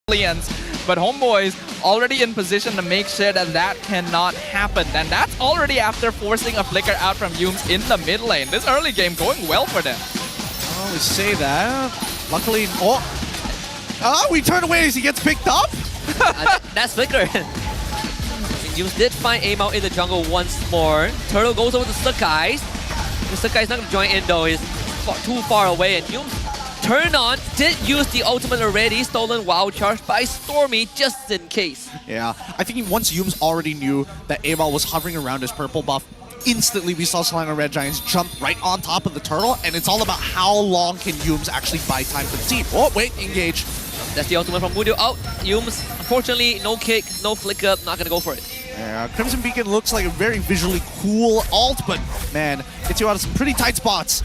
Brilliance. But Homebois already in position to make sure that that cannot happen. And that's already after forcing a flicker out from Yums in the mid lane. This early game going well for them. I always say that. Luckily, we turn away as he gets picked up. That's flicker. Yums did find aim out in the jungle once more. Turtle goes over to Sekys. The Sekys not going to join in though. He's too far away. And Yums turned on, did use the ultimate already, stolen wild charge by Stormy just in case. Yeah, I think once Yums already knew that Amal was hovering around his purple buff, instantly we saw Slang and Red Giants jump right on top of the turtle, and it's all about how long can Yums actually buy time for the team. Oh, wait, engage. That's the ultimate from Voodoo out. Yums, unfortunately, no kick, no flicker, not gonna go for it. Yeah, Crimson Beacon looks like a very visually cool ult, but man, gets you out of some pretty tight spots.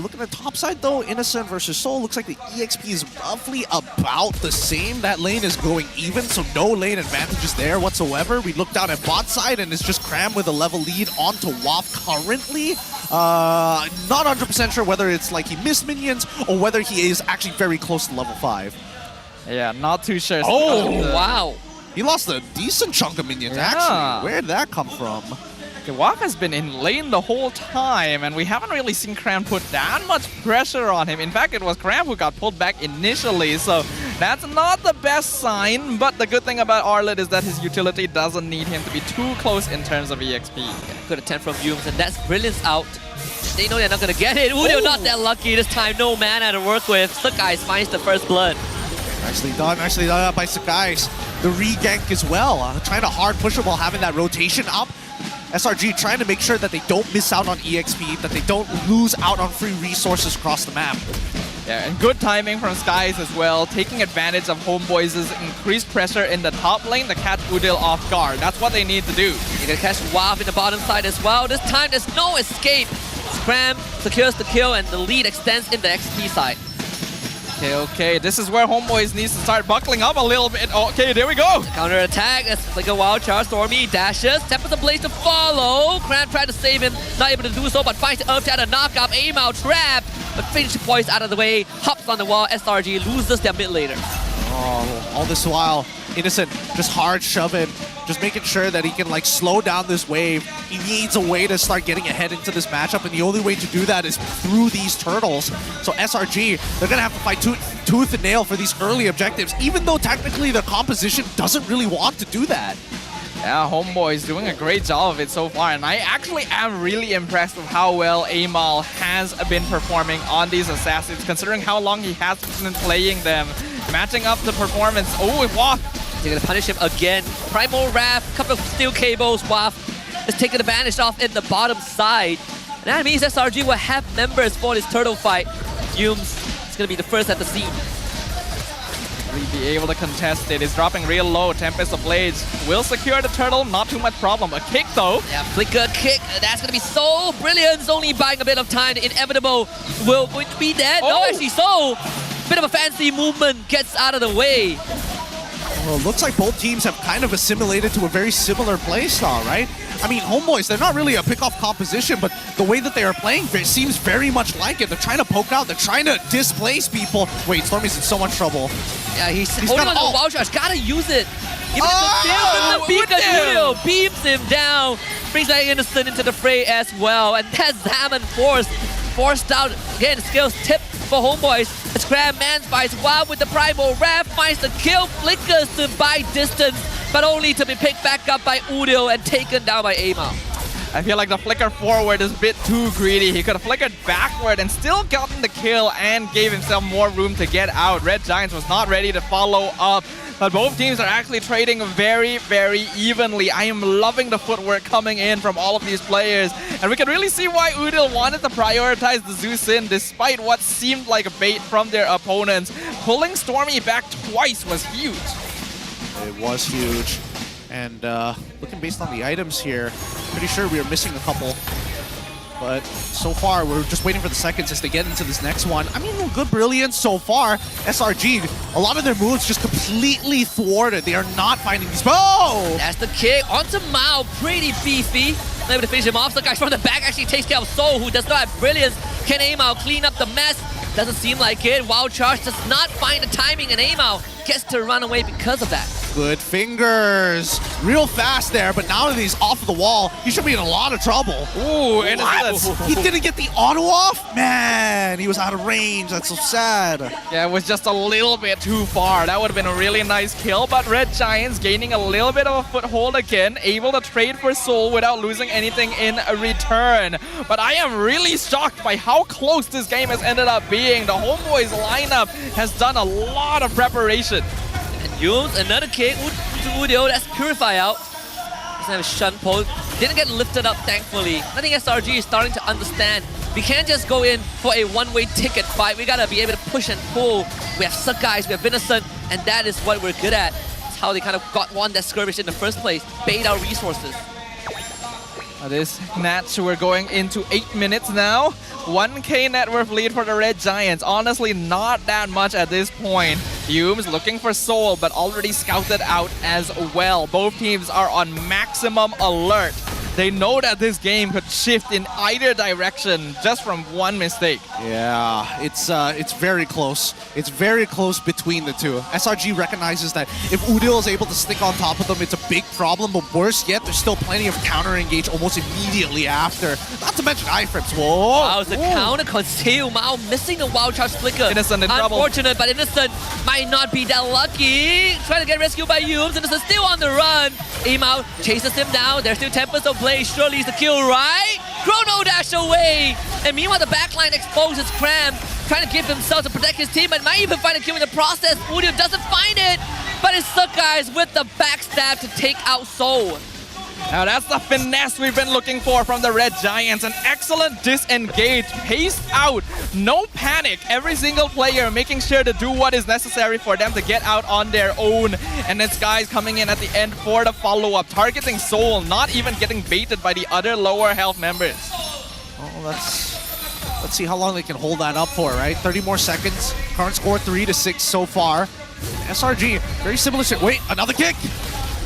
Looking at top side though, Innocent versus Soul, looks like the EXP is roughly about the same. That lane is going even, so no lane advantages there whatsoever. We look down at bot side and it's just Cram with a level lead onto WAF currently. Not 100% sure whether it's like he missed minions or whether he is actually very close to level 5. Yeah, not too sure. Oh, wow. He lost a decent chunk of minions, actually. Where did that come from? Okay, WAF has been in lane the whole time, and we haven't really seen Cram put that much pressure on him. In fact, it was Cram who got pulled back initially, so that's not the best sign. But the good thing about Arlet is that his utility doesn't need him to be too close in terms of EXP. Yeah, good attempt from Yums, and that's Brilliance out. They know they're not going to get it. Ooh, they're not that lucky this time. No mana to work with. Sekys finds the first blood. Nicely done by Sekys. The re-gank as well, trying to hard push him while having that rotation up. SRG trying to make sure that they don't miss out on EXP, that they don't lose out on free resources across the map. Yeah, and good timing from Sekys as well, taking advantage of Homebois' increased pressure in the top lane to catch Udil off guard. That's what they need to do. You're going to catch WAF in the bottom side as well. This time there's no escape. Scram secures the kill and the lead extends in the XP side. Okay, this is where Homebois needs to start buckling up a little bit. Okay, there we go. Counter attack, it's like a wild charge. Stormy dashes, Tempest Blaze to follow. Cram tried to save him, not able to do so, but finds the Earth to knock up. Aim out, trap, but finish points out of the way, hops on the wall. SRG loses their mid laner. Oh, all this while, Innocent just hard shoving, just making sure that he can like slow down this wave. He needs a way to start getting ahead into this matchup, and the only way to do that is through these turtles. So SRG, they're gonna have to fight tooth and nail for these early objectives, even though technically the composition doesn't really want to do that. Yeah, Homebois is doing a great job of it so far, and I actually am really impressed with how well Amal has been performing on these assassins, considering how long he has been playing them. Matching up the performance. Oh, WAF! They're gonna punish him again. Primal Wrath, couple of steel cables. WAF is taking advantage of in the bottom side. And that means SRG will have members for this turtle fight. Yums is gonna be the first at the scene. Will be able to contest it. It's dropping real low. Tempest of Blades will secure the turtle. Not too much problem. A kick though. Yeah, flicker kick. That's gonna be so brilliant. Only buying a bit of time. The inevitable will going to be dead. No, actually, so bit of a fancy movement gets out of the way. Well, it looks like both teams have kind of assimilated to a very similar playstyle, right? I mean, Homebois, they're not really a pick-off composition, but the way that they are playing seems very much like it. They're trying to poke out, they're trying to displace people. Wait, Stormy's in so much trouble. Yeah, he's holding on to the wild charge, gotta use it. Give it the beacon, beams him down, brings that Innocent into the fray as well, and that's Hammond forced out. Again, skills tip for Homebois. As Cram man spies WAF with the Primal Wrath, finds the kill, flickers to buy distance, but only to be picked back up by Udil and taken down by Amal. I feel like the flicker forward is a bit too greedy. He could have flickered backward and still gotten the kill and gave himself more room to get out. Red Giants was not ready to follow up. But both teams are actually trading very, very evenly. I am loving the footwork coming in from all of these players. And we can really see why Udil wanted to prioritize the Zeus in despite what seemed like a bait from their opponents. Pulling Stormy back twice was huge. It was huge. And looking based on the items here, pretty sure we are missing a couple. But so far, we're just waiting for the seconds as they get into this next one. I mean, good brilliance so far. SRG, a lot of their moves just completely thwarted. They are not finding these. Oh! That's the kick onto Mao, pretty beefy. Able to finish him off. The guy from the back actually takes care of Soul, who does not have brilliance. Can Amal clean up the mess? Doesn't seem like it. Wild Charge does not find the timing, and Amao gets to run away because of that. Good fingers. Real fast there, but now that he's off the wall, he should be in a lot of trouble. Ooh, Innocent. He didn't get the auto off? Man, he was out of range. That's so sad. Yeah, it was just a little bit too far. That would have been a really nice kill, but Red Giants gaining a little bit of a foothold again, able to trade for Soul without losing anything in return. But I am really shocked by how close this game has ended up being. The Homebois lineup has done a lot of preparation. Yumes, another kick to Udio, that's Purify out. Doesn't have a Shun Pole. Didn't get lifted up, thankfully. I think SRG is starting to understand. We can't just go in for a one-way ticket fight. We gotta be able to push and pull. We have Sekys, we have Innocent, and that is what we're good at. It's how they kind of won that skirmish in the first place. Bait our resources. This match, we're going into 8 minutes now. 1K net worth lead for the Red Giants. Honestly, not that much at this point. Yumes looking for Soul, but already scouted out as well. Both teams are on maximum alert. They know that this game could shift in either direction just from one mistake. Yeah, it's very close. It's very close between the two. SRG recognizes that if Udil is able to stick on top of them, it's a big problem, but worse yet, there's still plenty of counter-engage almost immediately after. Not to mention iframes. Whoa! Wow, it's a counter conceal. Mao missing the wild charge flicker. Innocent in trouble. Unfortunate, but Innocent might not be that lucky. Trying to get rescued by Yumes. Innocent still on the run. Amao chases him down. There's still Tempest of Blaze. Surely it's the kill, right? Chrono dash away. And meanwhile, the backline exposes Cram, trying to give himself to protect his team, and might even find a kill in the process. Udio doesn't find it, but it's Sekys with the backstab to take out Soul. Now that's the finesse we've been looking for from the Red Giants. An excellent disengage, paced out, no panic. Every single player making sure to do what is necessary for them to get out on their own. And it's guys coming in at the end for the follow-up, targeting Soul, not even getting baited by the other lower health members. Oh, let's see how long they can hold that up for, right? 30 more seconds. Current score 3-6 so far. SRG, very similar. Wait, another kick.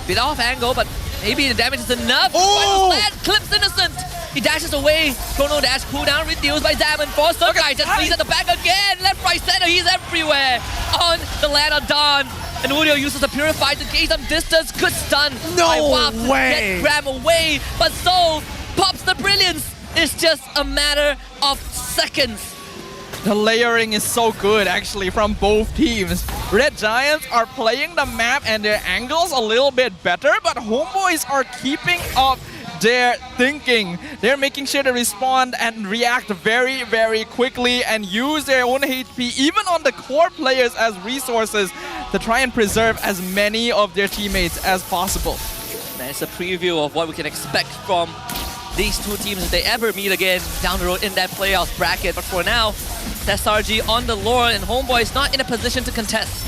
Bit off angle, but maybe the damage is enough. Oh! Final slam clips Innocent. He dashes away. Chrono dash cooldown reduced by Zaman. For Sekys just leads at the back again. Left, right, center. He's everywhere. On the land of Dawn. And Udio uses the Purify to gain some distance. Good stun. No by Wap to way. get Cram away. But Soul pops the brilliance. It's just a matter of seconds. The layering is so good, actually, from both teams. Red Giants are playing the map and their angles a little bit better, but Homebois are keeping up their thinking. They're making sure to respond and react very, very quickly and use their own HP, even on the core players, as resources to try and preserve as many of their teammates as possible. That's a preview of what we can expect from these two teams if they ever meet again down the road in that playoff bracket. But for now, SRG on the lure, and Homeboy is not in a position to contest.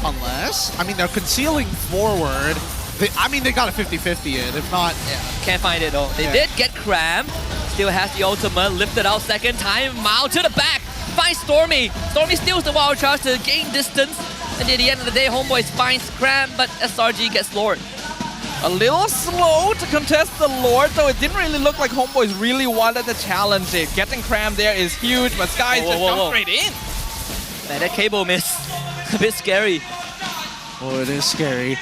Unless, I mean, they're concealing forward. They got a 50-50 in, if not. Yeah, can't find it though. They did get Cram. Still has the ultimate, lifted out second time. Mao to the back, finds Stormy. Stormy steals the wild charge to gain distance. And at the end of the day, Homeboy finds Cram, but SRG gets lured. A little slow to contest the Lord, though it didn't really look like Homeboys really wanted to challenge it. Getting Cram there is huge, but Sekys just jump straight in. Man, that cable miss, a bit scary. Oh, it is scary.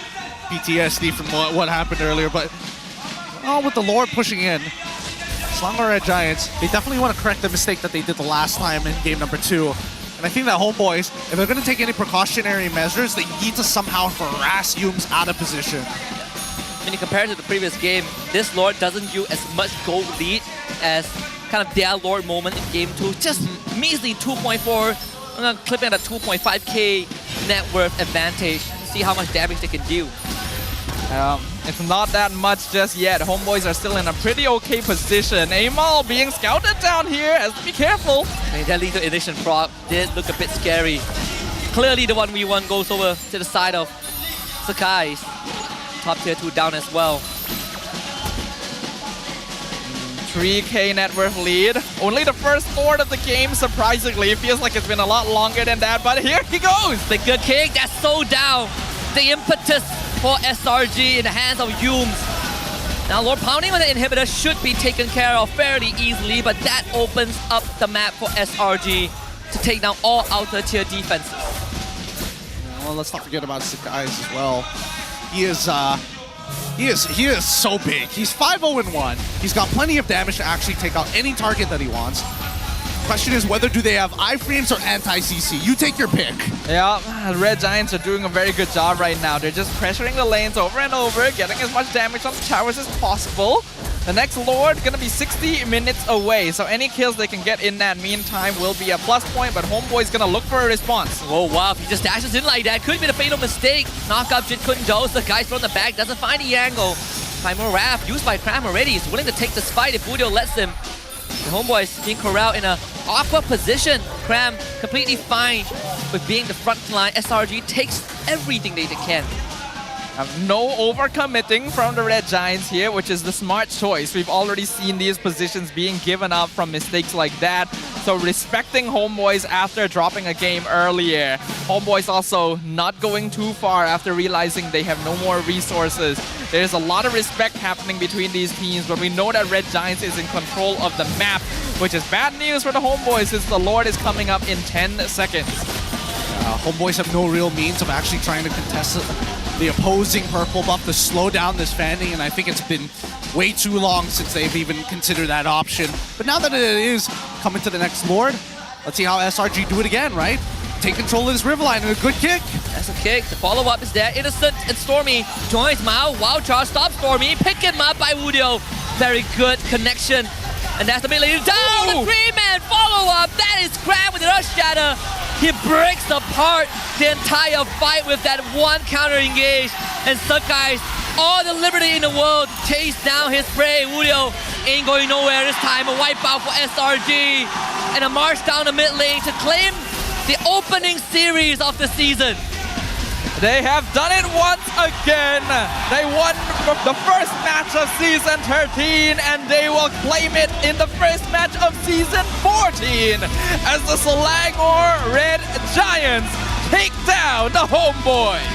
PTSD from what happened earlier, but with the Lord pushing in, Slumber Red Giants, they definitely want to correct the mistake that they did the last time in game number 2. And I think that Homeboys, if they're going to take any precautionary measures, they need to somehow harass Yumes out of position. When you compare it to the previous game, this Lord doesn't give as much gold lead as kind of their Lord moment in game 2. Just measly 2.4, I'm clipping at a 2.5k net worth advantage. See how much damage they can do. It's not that much just yet. Homeboys are still in a pretty okay position. Amal being scouted down here, has to be careful. I mean, that lethal ignition prop did look a bit scary. Clearly the 1v1 goes over to the side of Sekys. Top tier 2 down as well. 3k net worth lead. Only the first third of the game, surprisingly. It feels like it's been a lot longer than that, but here he goes! The good kick, that's so down. The impetus for SRG in the hands of Yumes. Now Lord pounding on the inhibitor should be taken care of fairly easily, but that opens up the map for SRG to take down all outer tier defenses. Well, let's not forget about Sekys as well. He is so big. He's 5-0-1. He's got plenty of damage to actually take out any target that he wants. Question is whether do they have iframes or anti-CC? You take your pick. Yeah, Red Giants are doing a very good job right now. They're just pressuring the lanes over and over, getting as much damage on the towers as possible. The next Lord gonna be 60 minutes away, so any kills they can get in that meantime will be a plus point, but Homeboy's gonna look for a response. Oh wow, if he just dashes in like that, could be the fatal mistake. Knock-up Jit couldn't dose, the guy's from the back, doesn't find the angle. Primal Wrath used by Cram already, he's willing to take this fight if Budio lets him. The Homeboys being corralled in an awkward position. Cram completely fine with being the front line. SRG takes everything they can. No overcommitting from the Red Giants here, which is the smart choice. We've already seen these positions being given up from mistakes like that. So respecting Homeboys after dropping a game earlier. Homeboys also not going too far after realizing they have no more resources. There's a lot of respect happening between these teams, but we know that Red Giants is in control of the map, which is bad news for the Homeboys since the Lord is coming up in 10 seconds. Homeboys have no real means of actually trying to contest the opposing purple buff to slow down this Fanny, and I think it's been way too long since they've even considered that option. But now that it is coming to the next Lord, let's see how SRG do it again, right? Take control of this Riverline and a good kick. That's a kick. The follow-up is there. Innocent and Stormy joins Mao. Wow charge stops Stormy. Pick him up by Wudio. Very good connection. And that's the mid lane down. The 3-man follow-up. That is Cram with the Rush Shatter. He breaks apart the entire fight with that one counter engage. And Sekys, all the liberty in the world, chase down his prey. Wudio ain't going nowhere this time. A wipeout for SRG. And a march down the mid lane to claim the opening series of the season. They have done it once again. They won the first match of Season 13, and they will claim it in the first match of Season 14 as the Selangor Red Giants take down the Homeboys.